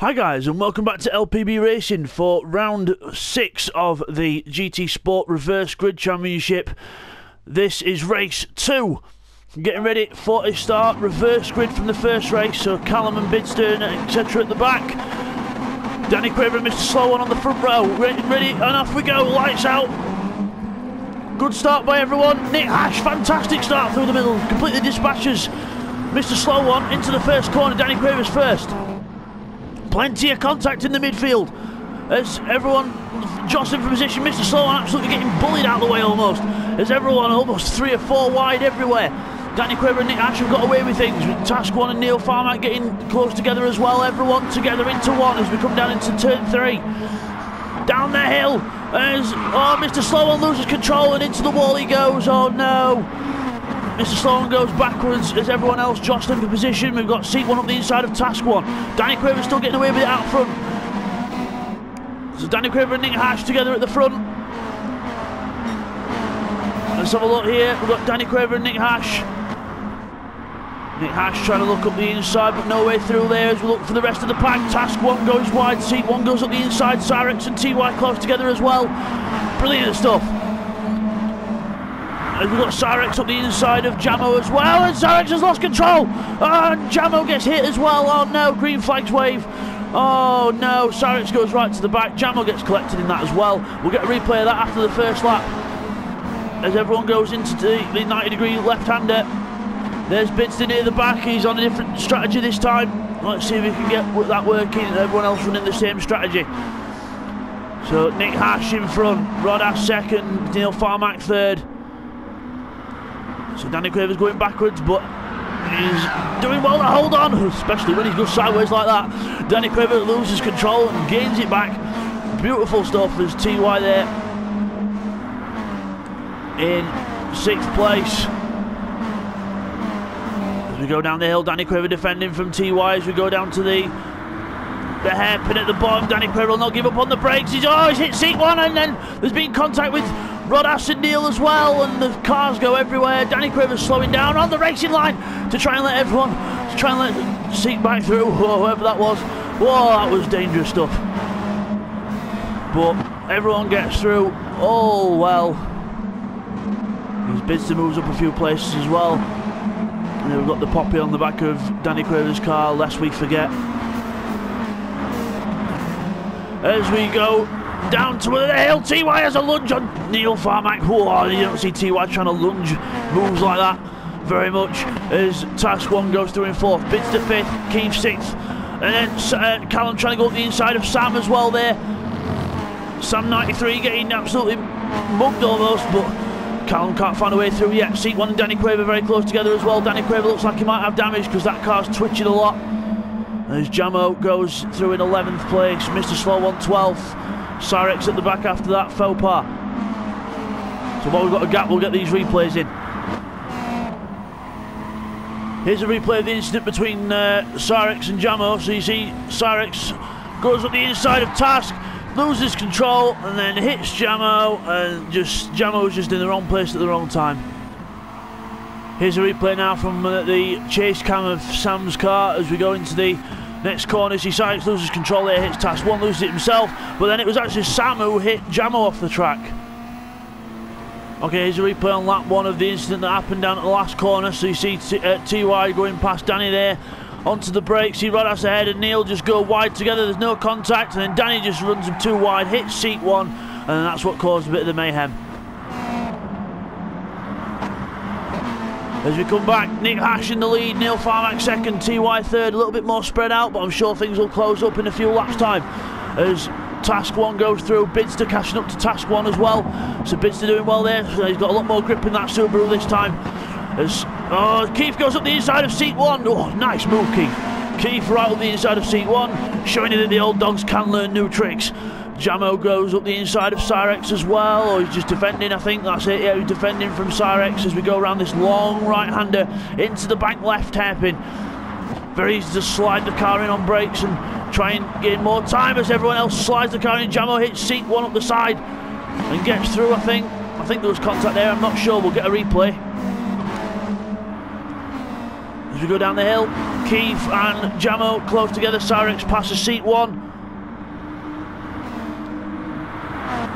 Hi guys, and welcome back to LPB Racing for round 6 of the GT Sport Reverse Grid Championship. This is race 2. Getting ready for a start. Reverse grid from the first race, so Callum and Bidzster etc. at the back. Danny Craver and Mr. Slow on the front row. Ready, and off we go. Lights out. Good start by everyone. Nick Hash, fantastic start through the middle. Completely dispatches Mr. Slow One into the first corner. Danny Craver's first. Plenty of contact in the midfield as everyone jostling for position. Mr. Slow One absolutely getting bullied out of the way almost, as everyone almost 3 or 4 wide everywhere. Danny Craver and Nick Ash have got away with things, with Task One and Neil Farmack getting close together as well. Everyone together into one as we come down into turn 3. Down the hill as Mr. Slow One loses control and into the wall he goes. Oh no! Mr. Slow One goes backwards as everyone else jostling for position. We've got Seat One up the inside of Task One. Danny Craver still getting away with it out front. So Danny Craver and Nick Hash together at the front. Let's have a look here. We've got Danny Craver and Nick Hash. Nick Hash trying to look up the inside, but no way through there as we look for the rest of the pack. Task One goes wide, Seat One goes up the inside. Cyrex and TY close together as well. Brilliant stuff. And we've got Cyrex up the inside of Jamo as well, and Cyrex has lost control. And Jamo gets hit as well. Oh no, green flags wave. Oh no, Cyrex goes right to the back. Jamo gets collected in that as well. We'll get a replay of that after the first lap, as everyone goes into the 90-degree left-hander. There's Bidzster near the back. He's on a different strategy this time. Let's see if he can get that working. Everyone else running the same strategy. So Nick Hash in front, Rodas second, Neil Farmack third. So Danny Craver's going backwards, but he's doing well to hold on, especially when he goes sideways like that. Danny Craver loses control and gains it back. Beautiful stuff. There's TY there in 6th place. As we go down the hill, Danny Craver defending from TY as we go down to the hairpin at the bottom. Danny Craver will not give up on the brakes. He's hit Seat One, and then there's been contact with Rodas and Neil as well, and the cars go everywhere. Danny Craver's slowing down on the racing line to try and let Seat back through, or whoever that was. Whoa, that was dangerous stuff. But everyone gets through all well. His Bidzster moves up a few places as well. And then we've got the poppy on the back of Danny Craver's car, lest we forget. As we go down to the hill, TY has a lunge on Neil Farmack. Whoa, you don't see TY trying to lunge moves like that very much. As Task One goes through in 4th, Bidzster 5th, Keith 6th, and then Callum trying to go up the inside of Sam as well there. Sam 93 getting absolutely mugged almost, but Callum can't find a way through yet. Seat One and Danny Craver very close together as well. Danny Craver looks like he might have damage because that car's twitching a lot. As Jamo goes through in 11th place, Mr. Slow One 12th. Cyrex at the back after that faux pas. So while we've got a gap, we'll get these replays in. Here's a replay of the incident between Cyrex and Jamo. So you see Cyrex goes up the inside of Task, loses control, and then hits Jamo, and Jamo's just in the wrong place at the wrong time. Here's a replay now from the chase cam of Sam's car as we go into the next corner. See Cyrex loses control there, hits Task One, loses it himself, but then it was actually Sam who hit Jamo off the track. Okay, here's a replay on lap 1 of the incident that happened down at the last corner. So you see TY going past Danny there onto the brakes. See Rodas ahead and Neil just go wide together. There's no contact, and then Danny just runs him too wide, hits Seat One, and that's what caused a bit of the mayhem. As we come back, Nick Hash in the lead, Neil Farmack second, TY third, a little bit more spread out, but I'm sure things will close up in a few laps time. As Task One goes through, Bidzster catching up to Task One as well. So Bidzster doing well there, he's got a lot more grip in that Subaru this time. As Keith goes up the inside of Seat One. Oh, nice move, Keith. Keith right up the inside of Seat One, showing you that the old dogs can learn new tricks. Jamo goes up the inside of Cyrex as well, or he's just defending, I think that's it. Yeah, he's defending from Cyrex as we go around this long right-hander into the bank left hairpin. Very easy to slide the car in on brakes and try and gain more time as everyone else slides the car in. Jamo hits Seat One up the side and gets through, I think. I think there was contact there, I'm not sure, we'll get a replay. As we go down the hill, Keith and Jamo close together. Cyrex passes seat 1.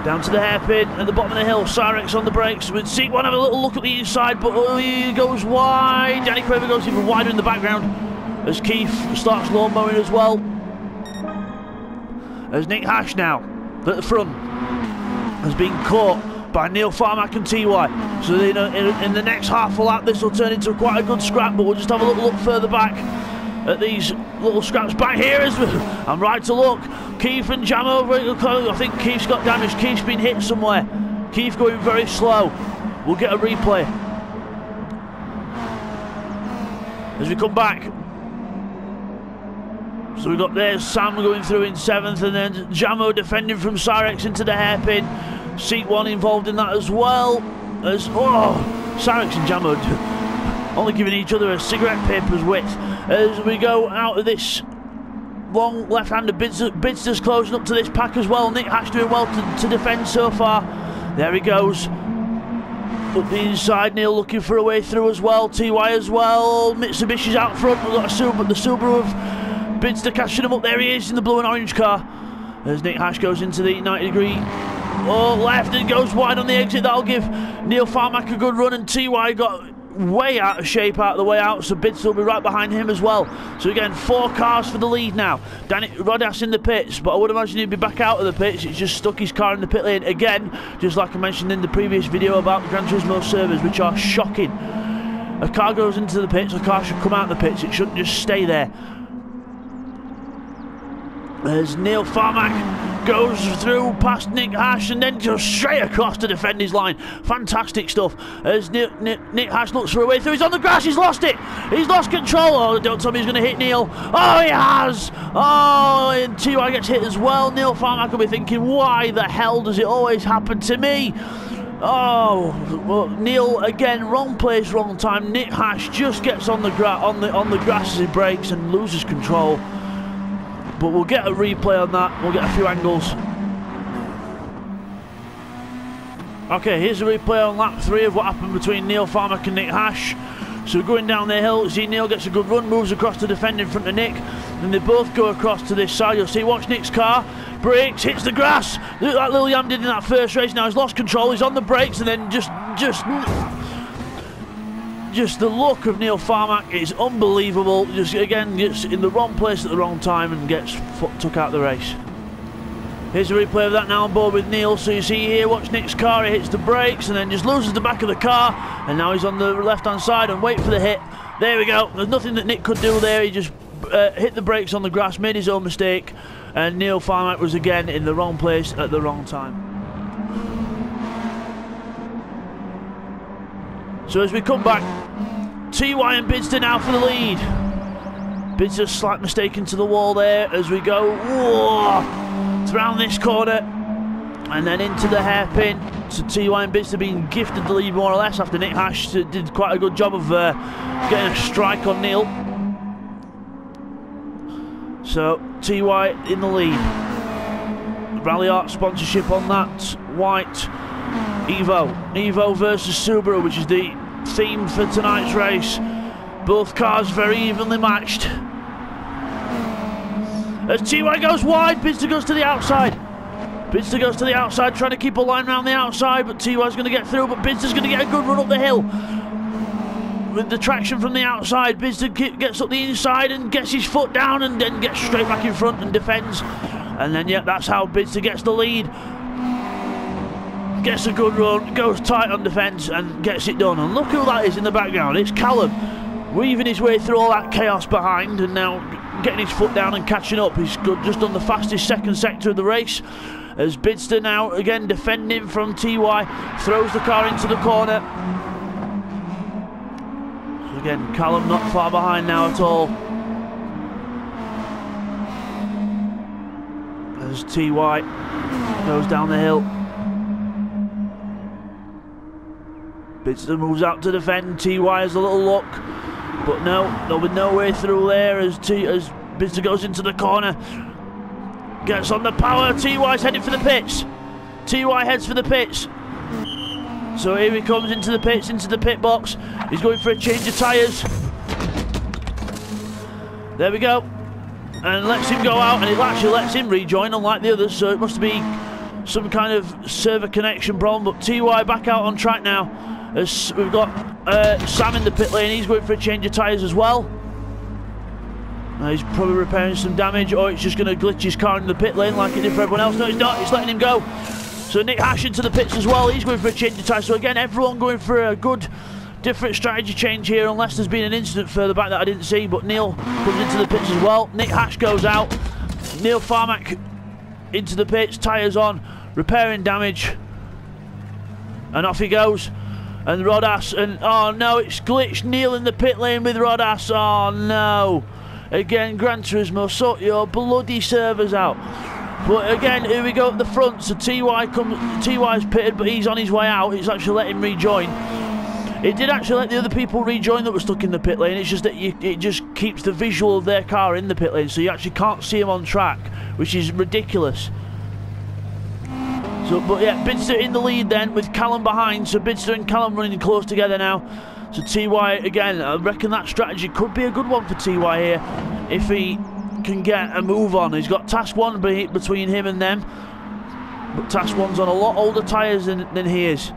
Down to the hairpin at the bottom of the hill. Cyrex on the brakes with seat 1. Have a little look at the inside, but he goes wide. Danny Craver goes even wider in the background as Keith starts lawn mowing as well. As Nick Hash now at the front has been caught by Neil Farmack and TY. So in the next half a lap, this will turn into quite a good scrap, but we'll just have a little look further back at these little scraps back here. I'm right to look. Keith and Jamo, I think Keith's got damage. Keith's been hit somewhere. Keith going very slow. We'll get a replay. As we come back. So we've got there's Sam going through in 7th, and then Jamo defending from Cyrex into the hairpin. Seat 1 involved in that as well. As Cyrex and Jamo only giving each other a cigarette paper's width. As we go out of this long left-hander, Bidzster's closing up to this pack as well. Nick Hash doing well to defend so far. There he goes. Up the inside, Neil looking for a way through as well. TY as well. Mitsubishi's out front. We've got a Subaru, the Subaru of Bidzster catching him up. There he is in the blue and orange car. As Nick Hash goes into the 90-degree left and goes wide on the exit. That'll give Neil Farmack a good run, and TY got way out of shape out of the way out, so Bidzster will be right behind him as well. So again, 4 cars for the lead now. Rodas in the pits, but I would imagine he'd be back out of the pits. He's just stuck his car in the pit lane again, just like I mentioned in the previous video about the Gran Turismo servers, which are shocking. A car goes into the pits, a car should come out of the pits, it shouldn't just stay there. As Neil Farmack goes through past Nick Hash and then just straight across to defend his line. Fantastic stuff. As Nick Hash looks for a way through, he's on the grass, he's lost it. He's lost control. Oh, don't tell me he's going to hit Neil. Oh, he has. Oh, and TY gets hit as well. Neil Farmack will be thinking, why the hell does it always happen to me? Oh, well, Neil again, wrong place, wrong time. Nick Hash just gets on the grass as he brakes and loses control. But we'll get a replay on that. We'll get a few angles. Okay, here's a replay on lap 3 of what happened between Neil Farmack and Nick Hash. So going down the hill, see Neil gets a good run, moves across to defend in front of Nick. Then they both go across to this side. You'll see, watch Nick's car. Brakes, hits the grass. Look like Lil Yam did in that first race. Now he's lost control. He's on the brakes, and then just the look of Neil Farmack is unbelievable. Just again gets in the wrong place at the wrong time and gets took out the race. Here's a replay of that now on board with Neil. So you see here, watch Nick's car, he hits the brakes and then just loses the back of the car, and now he's on the left hand side and wait for the hit. There we go. There's nothing that Nick could do there. He just hit the brakes on the grass, made his own mistake, and Neil Farmack was again in the wrong place at the wrong time. So as we come back, TY and Bidzster now for the lead. Bidzster's slight mistake into the wall there as we go around this corner and then into the hairpin. So TY and Bidzster being gifted the lead more or less after Nick Hash did quite a good job of getting a strike on Neil. So TY in the lead. Rally Art sponsorship on that white Evo versus Subaru, which is the theme for tonight's race. Both cars very evenly matched. As TY goes wide, Bidzster goes to the outside. Bidzster goes to the outside, trying to keep a line around the outside, but TY's going to get through, but Bidzster's going to get a good run up the hill. With the traction from the outside, Bidzster gets up the inside and gets his foot down and then gets straight back in front and defends. And then, yeah, that's how Bidzster gets the lead. Gets a good run, goes tight on defence and gets it done. And look who that is in the background. It's Callum, weaving his way through all that chaos behind and now getting his foot down and catching up. He's just done the fastest second sector of the race. As Bidzster now again defending from TY, throws the car into the corner. So again, Callum not far behind now at all. As TY goes down the hill. Bidzster moves out to defend. TY has a little look, but no, there'll be no way through there as Bidzster goes into the corner. Gets on the power. TY's heading for the pits. TY heads for the pits. So here he comes into the pits, into the pit box. He's going for a change of tyres. There we go. And lets him go out, and it actually lets him rejoin, unlike the others, so it must be some kind of server connection problem. But TY back out on track now, as we've got Sam in the pit lane. He's going for a change of tyres as well. He's probably repairing some damage, or it's just going to glitch his car into the pit lane like it did for everyone else. No, it's not. It's letting him go. So Nick Hash into the pits as well. He's going for a change of tyres. So again, everyone going for a good, different strategy change here, unless there's been an incident further back that I didn't see. But Neil comes into the pits as well. Nick Hash goes out. Neil Farmack into the pits, tyres on, repairing damage, and off he goes. And Rodas, and oh no, it's glitched. Neil in the pit lane with Rodas. Oh no. Again, Gran Turismo, sort your bloody servers out. But again, here we go at the front. So TY's pitted, but he's on his way out. It's actually let him rejoin. It did actually let the other people rejoin that were stuck in the pit lane. It's just that it just keeps the visual of their car in the pit lane, so you actually can't see them on track, which is ridiculous. So, but yeah, Bidzster in the lead then with Callum behind. So Bidzster and Callum running close together now. So TY, again, I reckon that strategy could be a good one for TY here if he can get a move on. He's got Task 1 between him and them, but Task 1's on a lot older tyres than he is.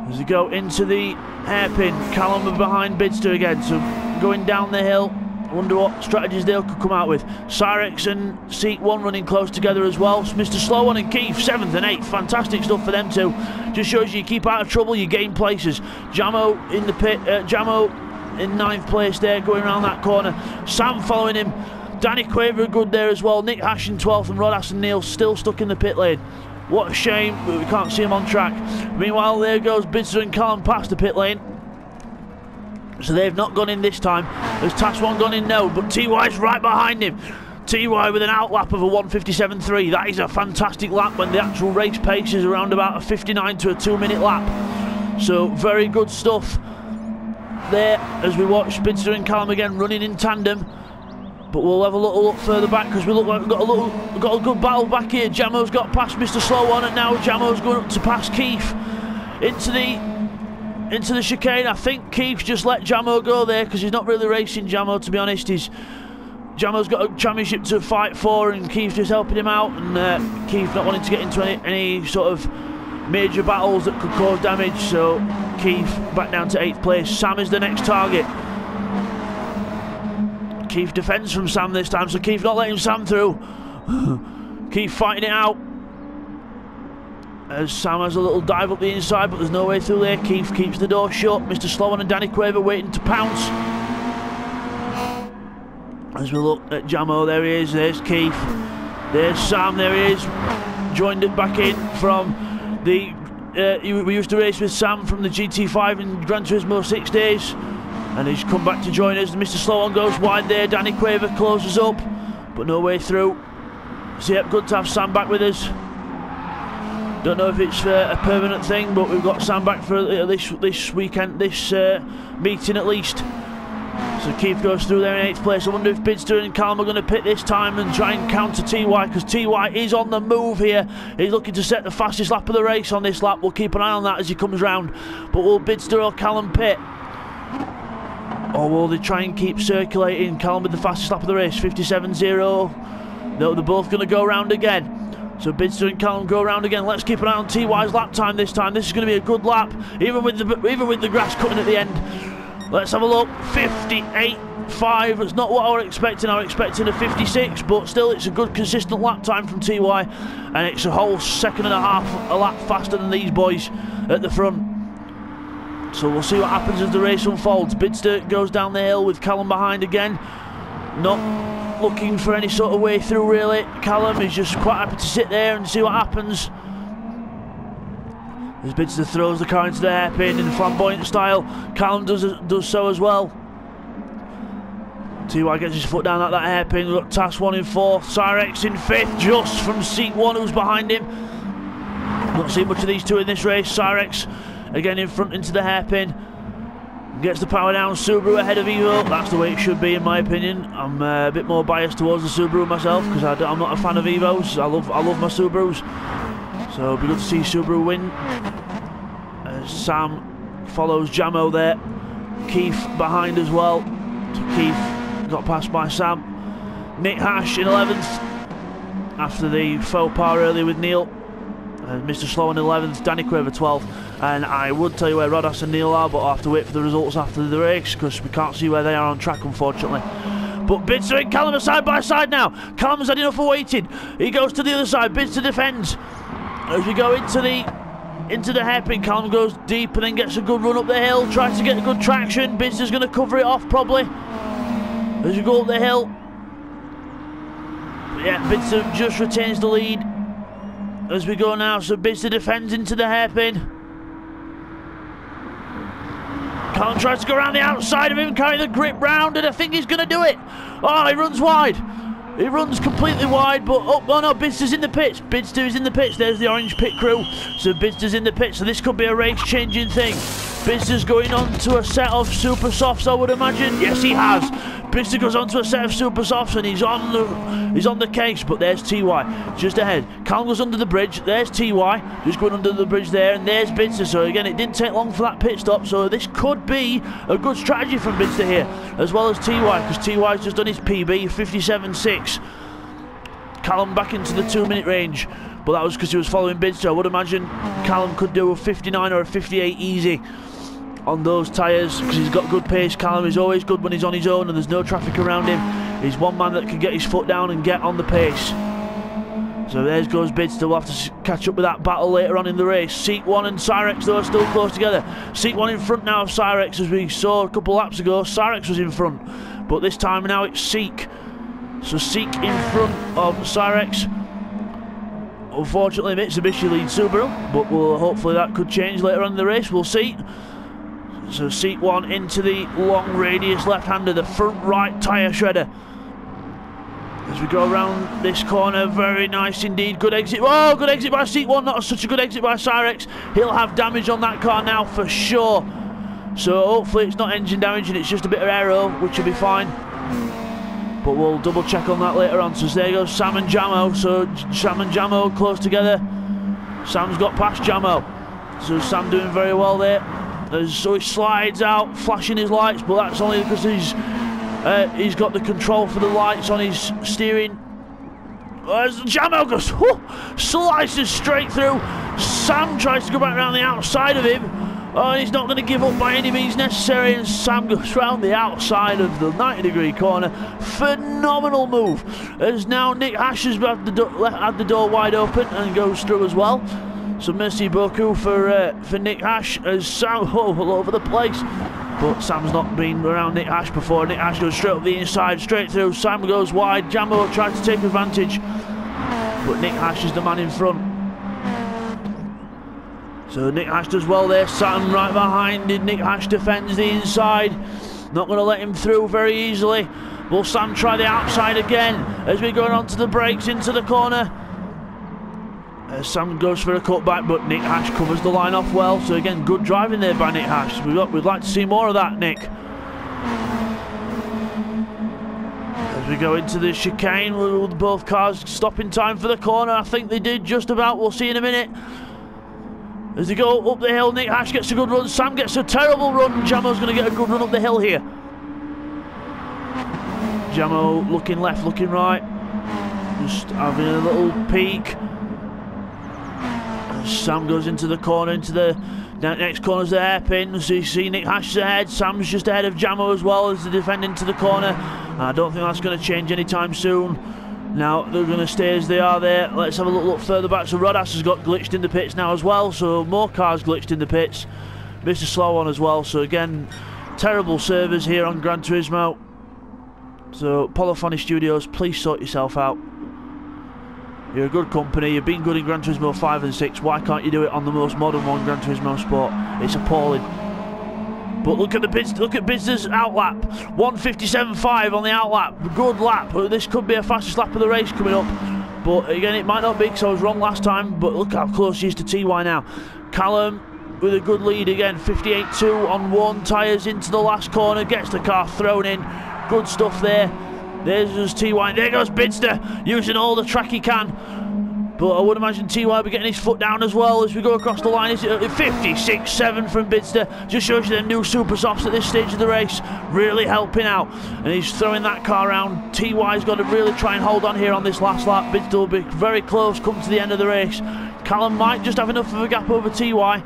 As we go into the hairpin, Callum behind Bidzster again, so going down the hill. I wonder what strategies they could come out with. Cyrex and Seat 1 running close together as well. Mr. Slow One and Keith, 7th and 8th. Fantastic stuff for them too. Just shows you keep out of trouble, you gain places. Jamo in the pit, Jamo in 9th place there, going around that corner. Sam following him. Danny Quaver good there as well. Nick Hash in 12th, and Rodas and Neil still stuck in the pit lane. What a shame, but we can't see him on track. Meanwhile, there goes Bidzster and Callum past the pit lane. So they've not gone in this time. Has Task 1 gone in? No, but TY's right behind him. TY with an outlap of a 1:57.3. That is a fantastic lap when the actual race pace is around about a 59 to a 2-minute lap. So very good stuff there as we watch Bidzster and Callum again running in tandem. But we'll have a little look further back because we look like we've got a good battle back here. Jamo's got past Mr. Slow One, and now Jamo's going up to pass Keith into the chicane. I think Keith's just let Jamo go there because he's not really racing Jamo, to be honest. Jamo's got a championship to fight for, and Keith's just helping him out, and Keith not wanting to get into any sort of major battles that could cause damage. So Keith back down to 8th place. Sam is the next target. Keith defends from Sam this time, so Keith not letting Sam through. Keith fighting it out as Sam has a little dive up the inside, but there's no way through there. Keith keeps the door shut. Mr. Slowan and Danny Quaver waiting to pounce. As we look at Jamo, there he is. There's Keith. There's Sam. There he is. Joined it back in from the. We used to race with Sam from the GT5 in Gran Turismo 6 days, and he's come back to join us. Mr. Slowan goes wide there. Danny Quaver closes up, but no way through. So yep, good to have Sam back with us. Don't know if it's a permanent thing, but we've got Sam back for this weekend, this meeting at least. So Keith goes through there in 8th place. I wonder if Bidzster and Callum are going to pit this time and try and counter TY, because TY is on the move here. He's looking to set the fastest lap of the race on this lap. We'll keep an eye on that as he comes round. But will Bidzster or Callum pit? Or will they try and keep circulating? Callum with the fastest lap of the race, 57.0. No, they're both going to go round again. So Bidzster and Callum go around again. Let's keep an eye on TY's lap time this time. This is going to be a good lap, even with the grass cutting at the end. Let's have a look. 58.5. That's not what I was expecting. I was expecting a 56, but still, it's a good consistent lap time from TY, and it's a whole second and a half a lap faster than these boys at the front. So we'll see what happens as the race unfolds. Bidzster goes down the hill with Callum behind again. Not looking for any sort of way through, really. Callum is just quite happy to sit there and see what happens. As Bidzster throws the car into the hairpin in flamboyant style, Callum does so as well. TY gets his foot down at that hairpin. We've got Task 1 in 4th, Cyrex in 5th, just from Seat 1 who's behind him. Not seen much of these two in this race. Cyrex again in front into the hairpin. Gets the power down. Subaru ahead of Evo. That's the way it should be, in my opinion. I'm a bit more biased towards the Subaru myself because I'm not a fan of Evos. I love my Subarus. So it'll be good to see Subaru win. Sam follows Jamo there. Keith behind as well. So Keith got passed by Sam. Nick Hash in 11th after the faux pas earlier with Neil. Mr. Slow in 11th, Danny Quaver 12th. And I would tell you where Rodas and Neil are, but I'll have to wait for the results after the race because we can't see where they are on track, unfortunately. But Bidzster and Callum are side by side now. Callum's had enough of waiting. He goes to the other side. Bidzster defends. As we go into the hairpin, Callum goes deep and then gets a good run up the hill. Tries to get a good traction. Bidzster's going to cover it off probably. As we go up the hill. But yeah, Bidzster just retains the lead. As we go now, so Bidzster defends into the hairpin. Callum tries to go around the outside of him, carry the grip round, and I think he's going to do it. Oh, he runs wide. He runs completely wide, but oh no, Bidzster's in the pits. Bidzster is in the pits. There's the orange pit crew. So Bidzster's in the pits, so this could be a race-changing thing. Bidzster's going on to a set of super softs, I would imagine. Yes, he has. Bidzster goes on to a set of super softs and he's on the case, but there's TY just ahead. Callum goes under the bridge. There's TY just going under the bridge there, and there's Bidzster. So again, it didn't take long for that pit stop. So this could be a good strategy from Bidzster here, as well as TY, because TY's just done his PB 57.6. Callum back into the 2-minute range, but that was because he was following Bidzster. I would imagine Callum could do a 59 or a 58 easy on those tyres because he's got good pace. Callum is always good when he's on his own and there's no traffic around him. He's one man that can get his foot down and get on the pace. So there goes Bidzster. We'll have to catch up with that battle later on in the race. Seat 1 and Cyrex though are still close together. Seat 1 in front now of Cyrex, as we saw a couple laps ago. Cyrex was in front, but this time now it's Seek. So Seek in front of Cyrex. Unfortunately Mitsubishi leads Subaru, but hopefully that could change later on in the race. We'll see. So Seat 1 into the long radius left-hander, the front right tyre shredder. As we go around this corner, very nice indeed. Good exit. Oh, good exit by Seat 1. Not such a good exit by Cyrex. He'll have damage on that car now for sure. So hopefully it's not engine damage and it's just a bit of aero, which will be fine. But we'll double check on that later on. So there goes Sam and Jamo. So Sam and Jamo close together. Sam's got past Jamo. So Sam doing very well there. So he slides out, flashing his lights, but that's only because he's got the control for the lights on his steering. As Jamo goes, slices straight through. Sam tries to go back around the outside of him. Oh, he's not going to give up by any means necessary, and Sam goes round the outside of the 90-degree corner. Phenomenal move. As now Nick Hash has had the door wide open and goes through as well. So merci beaucoup for Nick Hash, as Sam all over the place. But Sam's not been around Nick Hash before. Nick Hash goes straight up the inside, straight through. Sam goes wide. Jamo tries to take advantage, but Nick Hash is the man in front. So Nick Hash does well there. Sam right behind him. Nick Hash defends the inside. Not going to let him through very easily. Will Sam try the outside again as we go on to the brakes into the corner? Sam goes for a cutback, but Nick Hash covers the line off well. So again, good driving there by Nick Hash. We'd like to see more of that, Nick. As we go into the chicane, will both cars stop in time for the corner? I think they did just about. We'll see in a minute. As they go up the hill, Nick Hash gets a good run. Sam gets a terrible run. Jamo's going to get a good run up the hill here. Jamo looking left, looking right. Just having a little peek. Sam goes into the corner, into the next corner's the hairpin. So you see Nick Hash is ahead. Sam's just ahead of Jamo as well as they defend into the corner. I don't think that's going to change anytime soon. Now they're going to stay as they are there. Let's have a look further back. So Rodas has got glitched in the pits now as well. So more cars glitched in the pits. Mr. Slow on as well. So again, terrible servers here on Gran Turismo. So Polyphony Studios, please sort yourself out. You're a good company, you've been good in Gran Turismo 5 and 6, why can't you do it on the most modern one, Gran Turismo Sport? It's appalling. But look at Bidzster's outlap, 1:57.5 on the outlap, good lap. This could be a fastest lap of the race coming up. But again, it might not be because I was wrong last time, but look how close he is to TY now. Callum with a good lead again, 58.2 on one tyres into the last corner, gets the car thrown in, good stuff there. There's TY, there goes Bidzster, using all the track he can. But I would imagine TY will be getting his foot down as well as we go across the line. Is it 56.7 from Bidzster? Just shows you them new super softs at this stage of the race, really helping out. And he's throwing that car around. TY's got to really try and hold on here on this last lap. Bidzster will be very close come to the end of the race. Callum might just have enough of a gap over TY,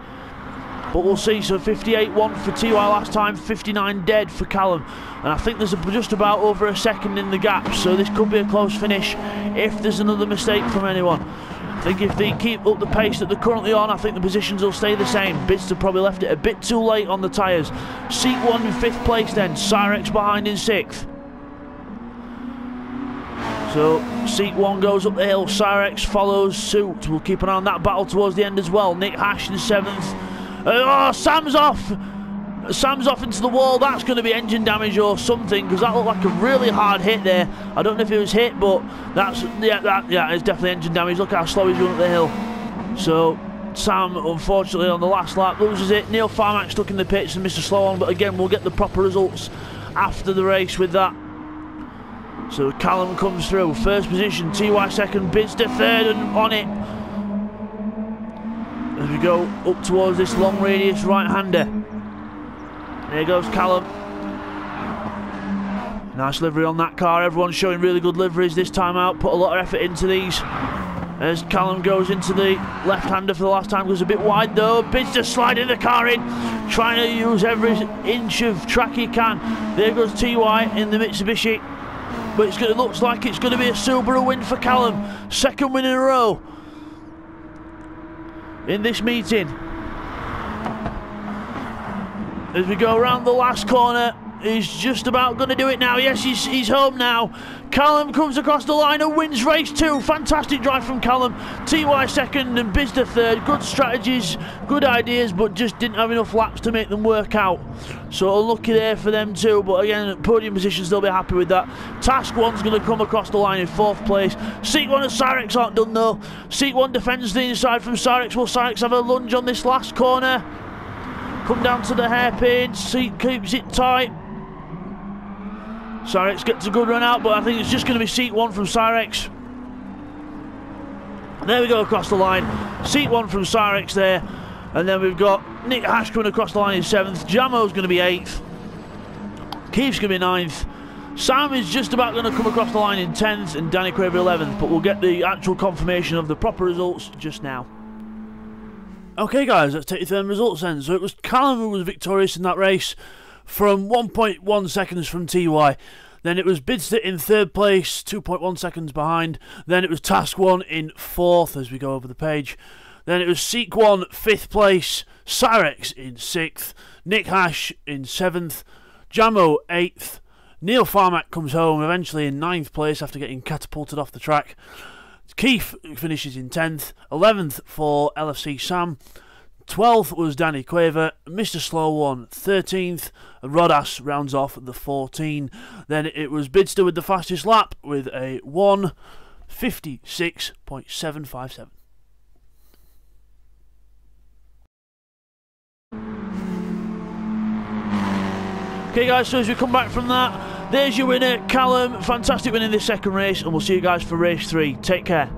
but we'll see. So 58.1 for TY last time, 59 dead for Callum. And I think there's just about over a second in the gap, so this could be a close finish if there's another mistake from anyone. I think if they keep up the pace that they're currently on, I think the positions will stay the same. Bidzster probably left it a bit too late on the tyres. Seat 1 in 5th place then, Cyrex behind in 6th. So Seat 1 goes up the hill, Cyrex follows suit. We'll keep an eye on that battle towards the end as well. Nick Hash in 7th. Oh, Sam's off! Sam's off into the wall. That's going to be engine damage or something, because that looked like a really hard hit there. I don't know if it was hit, but that's it's definitely engine damage. Look how slow he's going up the hill. So Sam, unfortunately, on the last lap loses it. Neil Farmack stuck in the pits and Mr. Slow on, but again, we'll get the proper results after the race with that. So Callum comes through, first position, TY second, Bidzster third and on it. As we go up towards this long radius right-hander. There goes Callum. Nice livery on that car. Everyone's showing really good liveries this time out. Put a lot of effort into these. As Callum goes into the left-hander for the last time. Goes a bit wide though. Bidzster sliding the car in. Trying to use every inch of track he can. There goes TY in the Mitsubishi. But it looks like it's going to be a Subaru win for Callum. Second win in a row in this meeting. As we go around the last corner, he's just about going to do it now. Yes, he's home now. Callum comes across the line and wins race 2. Fantastic drive from Callum. TY second and Bidzster third. Good strategies, good ideas, but just didn't have enough laps to make them work out. So unlucky there for them too, but again, podium positions, they'll be happy with that. Task 1's going to come across the line in 4th place. Seat 1 and Cyrex aren't done though. Seat 1 defends the inside from Cyrex. Will Cyrex have a lunge on this last corner? Come down to the hairpin. Seat keeps it tight. Cyrex gets a good run out, but I think it's just going to be Seat 1 from Cyrex. There we go across the line. Seat 1 from Cyrex there. And then we've got Nick Hash coming across the line in 7th. Jamo's going to be 8th. Keith's going to be 9th. Sam is just about going to come across the line in 10th and Danny Quaver 11th. But we'll get the actual confirmation of the proper results just now. Okay guys, let's take you through the results then. So it was Callum who was victorious in that race from 1.1 seconds from TY. Then it was Bidzster in 3rd place, 2.1 seconds behind. Then it was Task 1 in 4th as we go over the page. Then it was Seek 1, 5th place, Cyrex in 6th, Nick Hash in 7th, Jamo 8th, Neil Farmack comes home eventually in 9th place after getting catapulted off the track. Keith finishes in 10th, 11th for LFC Sam, 12th was Danny Quaver, Mr. Slow One 13th, and Rodas rounds off the 14. Then it was Bidzster with the fastest lap with a 1:56.757. Okay guys, so as we come back from that, there's your winner, Callum. Fantastic win in this second race, and we'll see you guys for race 3. Take care.